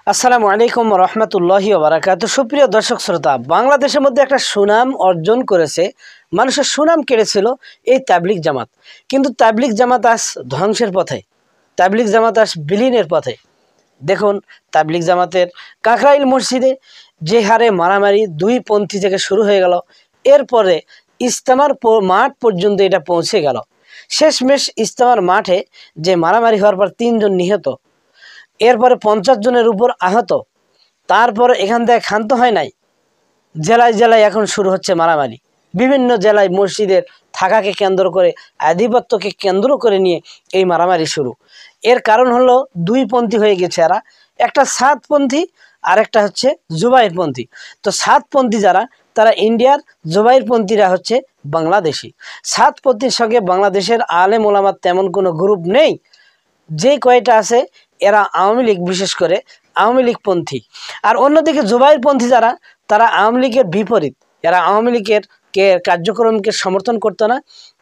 আসসালামু আলাইকুম রহমতুল্লাহি ওবারাকাতুহু। সুপ্রিয় দর্শক শ্রোতা, বাংলাদেশের মধ্যে একটা সুনাম অর্জন করেছে, মানুষের সুনাম কেড়েছিল এই তাবলিগ জামাত। কিন্তু তাবলিগ জামাত আজ ধ্বংসের পথে, তাবলিগ জামাত আজ বিলীনের পথে। দেখুন, তাবলিগ জামাতের কাকরাইল মসজিদে যে হারে মারামারি দুই পন্থী থেকে শুরু হয়ে গেল, এরপরে ইজতেমার মাঠ পর্যন্ত এটা পৌঁছে গেল। শেষমেশ ইজতেমার মাঠে যে মারামারি হওয়ার পর 3 জন নিহত, এরপরে 50 জনের উপর আহত। তারপর এখান থেকে ক্ষান্ত হয় নাই, জেলায় জেলায় এখন শুরু হচ্ছে মারামারি। বিভিন্ন জেলায় মসজিদের থাকাকে কেন্দ্র করে, আধিপত্যকে কেন্দ্র করে নিয়ে এই মারামারি শুরু। এর কারণ হলো দুই পন্থী হয়ে গেছে এরা, একটা সাতপন্থী আর একটা হচ্ছে জুবাইরপন্থী। তো সাতপন্থী যারা, তারা ইন্ডিয়ার, জুবাইরপন্থীরা হচ্ছে বাংলাদেশি। সাতপন্থীর সঙ্গে বাংলাদেশের আলেম ওলামার তেমন কোনো গ্রুপ নেই। যে কয়টা আছে এরা আওয়ামী লীগ, বিশেষ করে আওয়ামী লীগপন্থী। আর অন্যদিকে জুবাইরপন্থী যারা, তারা আওয়ামী লীগের বিপরীত। এরা আওয়ামী লীগের কার্যক্রমকে সমর্থন করতো না।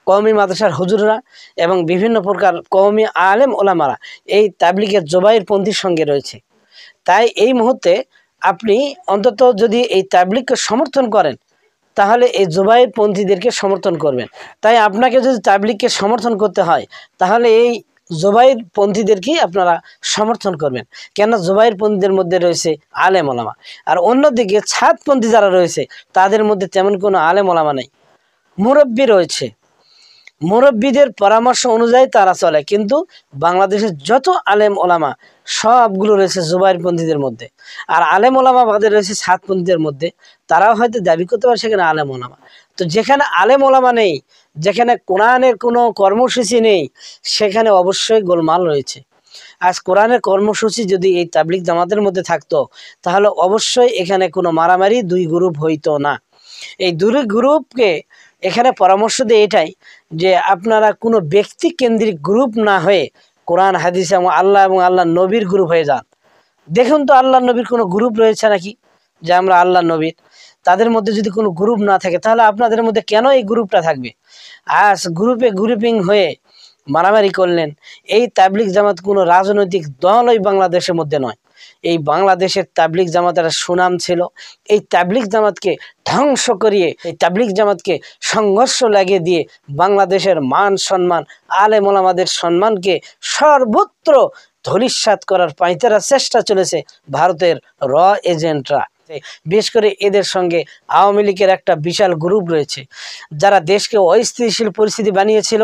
কওমি মাদ্রাসার হুজুররা এবং বিভিন্ন প্রকার কওমি আলেম ওলামারা এই তাবলিগের জুবাইরপন্থীর সঙ্গে রয়েছে। তাই এই মুহূর্তে আপনি অন্তত যদি এই তাবলিগকে সমর্থন করেন, তাহলে এই জুবাইরপন্থীদেরকে সমর্থন করবেন। তাই আপনাকে যদি তাবলিগকে সমর্থন করতে হয়, তাহলে এই জুবাইরপন্থীদেরকেই আপনারা সমর্থন করবেন। কেন? জুবাইরপন্থীদের মধ্যে রয়েছে আলেম ওলামা। আর অন্যদিকে ছাদপন্থী যারা রয়েছে, তাদের মধ্যে তেমন কোনো আলেম ওলামা নেই। মুরব্বী রয়েছে, মুরব্বীদের পরামর্শ অনুযায়ী তারা চলে। কিন্তু বাংলাদেশের যত আলেম ওলামা সবগুলো রয়েছে জুবাইরপন্থীদের মধ্যে। আর আলেম ওলামা বাদে রয়েছে সাতপন্থীদের মধ্যে। তারাও হয়তো দাবি করতে পারে সেখানে আলেম ওলামা। তো যেখানে আলেম ওলামা নেই, যেখানে কোরআনের কোনো কর্মসূচি নেই, সেখানে অবশ্যই গোলমাল রয়েছে। আজ কোরআনের কর্মসূচি যদি এই তাবলিগ জামাতের মধ্যে থাকতো, তাহলে অবশ্যই এখানে কোনো মারামারি দুই গ্রুপ হইতো না। এই দুই গ্রুপকে এখানে পরামর্শ দেয় এটাই, যে আপনারা কোনো ব্যক্তি কেন্দ্রিক গ্রুপ না হয়ে কোরআন হাদিস এবং আল্লাহ নবীর গ্রুপ হয়ে যান। দেখুন তো আল্লাহ নবীর কোনো গ্রুপ রয়েছে নাকি? যে আমরা আল্লাহ নবীর, তাদের মধ্যে যদি কোনো গ্রুপ না থাকে, তাহলে আপনাদের মধ্যে কেন এই গ্রুপটা থাকবে? আজ গ্রুপিং হয়ে মারামারি করলেন। এই তাবলিগ জামাত কোনো রাজনৈতিক দলই বাংলাদেশের মধ্যে নয়। এই বাংলাদেশের তাবলিগ জামাতের সুনাম ছিল। এই তাবলিগ জামাতকে ধ্বংস করিয়ে, এই তাবলিগ জামাতকে সংঘর্ষ লাগিয়ে দিয়ে বাংলাদেশের মান সম্মান, আলেম ওলামাদের সম্মানকে সর্বত্র ধূলিসাৎ করার পাঁইতারা চেষ্টা চলেছে ভারতের এজেন্টরা। বিশেষ করে এদের সঙ্গে আওয়ামী লীগের একটা বিশাল গ্রুপ রয়েছে, যারা দেশকে অস্থিতিশীল পরিস্থিতি বানিয়েছিল।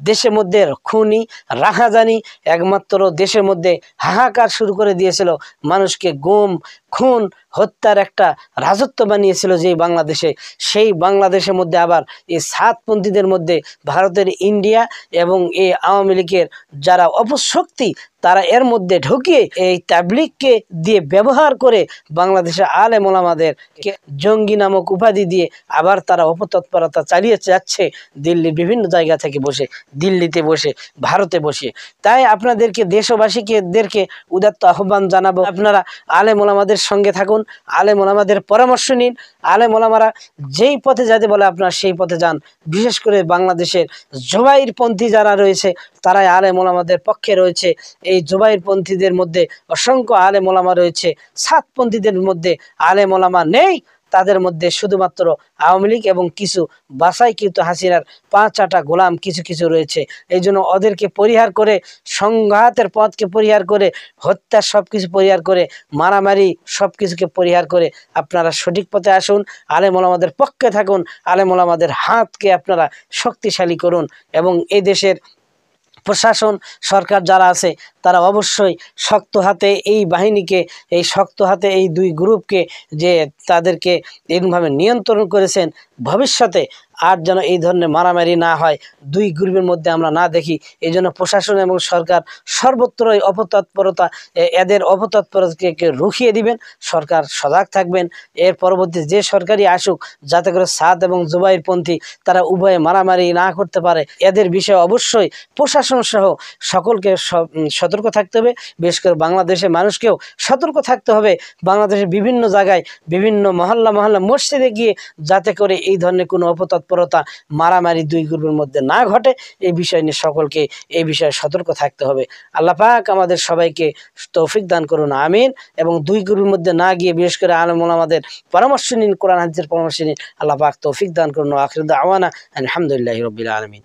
দেশের মধ্যে খুনি রাহাজানি, একমাত্র দেশের মধ্যে হাহাকার শুরু করে দিয়েছিল। মানুষকে গুম খুন হত্যার একটা রাজত্ব বানিয়েছিল যেই বাংলাদেশে। সেই বাংলাদেশের মধ্যে আবার এই সাতপন্থীদের মধ্যে ভারতের, ইন্ডিয়া এবং এই আওয়ামী লীগের যারা অপশক্তি, তারা এর মধ্যে ঢুকিয়ে এই তাবলিগকে দিয়ে ব্যবহার করে বাংলাদেশের আলেম ওলামাদেরকে জঙ্গি নামক উপাধি দিয়ে আবার তারা অপতৎপরতা চালিয়ে যাচ্ছে দিল্লির বিভিন্ন জায়গা থেকে বসে, দিল্লিতে বসে, ভারতে বসে। তাই আপনাদেরকে, দেশবাসীদেরকে উদাত্ত আহ্বান জানাবো, আপনারা আলেম ওলামাদের সঙ্গে থাকুন, আলেম ওলামাদের পরামর্শ নিন। আলেম ওলামারা যেই পথে যেতে বলে আপনারা সেই পথে যান। বিশেষ করে বাংলাদেশের জুবাইরপন্থী যারা রয়েছে, তারাই আলেম ওলামাদের পক্ষে রয়েছে। এই জুবাইরপন্থীদের মধ্যে অসংখ্য আলেম ওলামা রয়েছে, সাতপন্থীদের মধ্যে আলেম ওলামা নেই। তাদের মধ্যে শুধুমাত্র আওয়ামী লীগ এবং কিছু বাছাইকৃত হাসিনার 5-8টা গোলাম কিছু কিছু রয়েছে। এই জন্য ওদেরকে পরিহার করে, সংঘাতের পথকে পরিহার করে, হত্যার সব কিছু পরিহার করে, মারামারি সব কিছুকে পরিহার করে আপনারা সঠিক পথে আসুন, আলেম ওলামাদের পক্ষে থাকুন, আলেম ওলামাদের হাতকে আপনারা শক্তিশালী করুন। এবং এই দেশের প্রশাসন, সরকার যারা আছে, তারা অবশ্যই শক্ত হাতে এই বাহিনীকে, এই শক্ত হাতে এই দুই গ্রুপকে যে তাদেরকে এরকমভাবে নিয়ন্ত্রণ করেছেন, ভবিষ্যতে আর যেন এই ধরনের মারামারি না হয়, দুই গ্রুপের মধ্যে আমরা না দেখি। এই জন্য প্রশাসন এবং সরকার সর্বত্রই অপতৎপরতা, এদের অপতৎপরতাকে রুখিয়ে দিবেন। সরকার সজাগ থাকবেন। এর পরবর্তী যে সরকারই আসুক, যাতে করে সাদ এবং জুবাইরপন্থী তারা উভয়ে মারামারি না করতে পারে। এদের বিষয়ে অবশ্যই প্রশাসন সহ সকলকে সতর্ক থাকতে হবে। বিশেষ করে বাংলাদেশের মানুষকেও সতর্ক থাকতে হবে। বাংলাদেশের বিভিন্ন জায়গায়, বিভিন্ন মহল্লা মসজিদে গিয়ে যাতে করে এই ধরনের কোনো অপতৎপরতা তৎপরতা, মারামারি দুই গ্রুপের মধ্যে না ঘটে, এই বিষয় নিয়ে সকলকে এই বিষয়ে সতর্ক থাকতে হবে। আল্লাহ পাক আমাদের সবাইকে তৌফিক দান করুন, আমিন। এবং দুই গ্রুপের মধ্যে না গিয়ে বিশেষ করে আলেম ওলামাদের পরামর্শ নিন, কোরআন হাদিসের পরামর্শ নিন। আল্লাহ পাক তৌফিক দান করুন। আখির দাওয়ানা আলহামদুলিল্লাহি রাব্বিল আলামিন।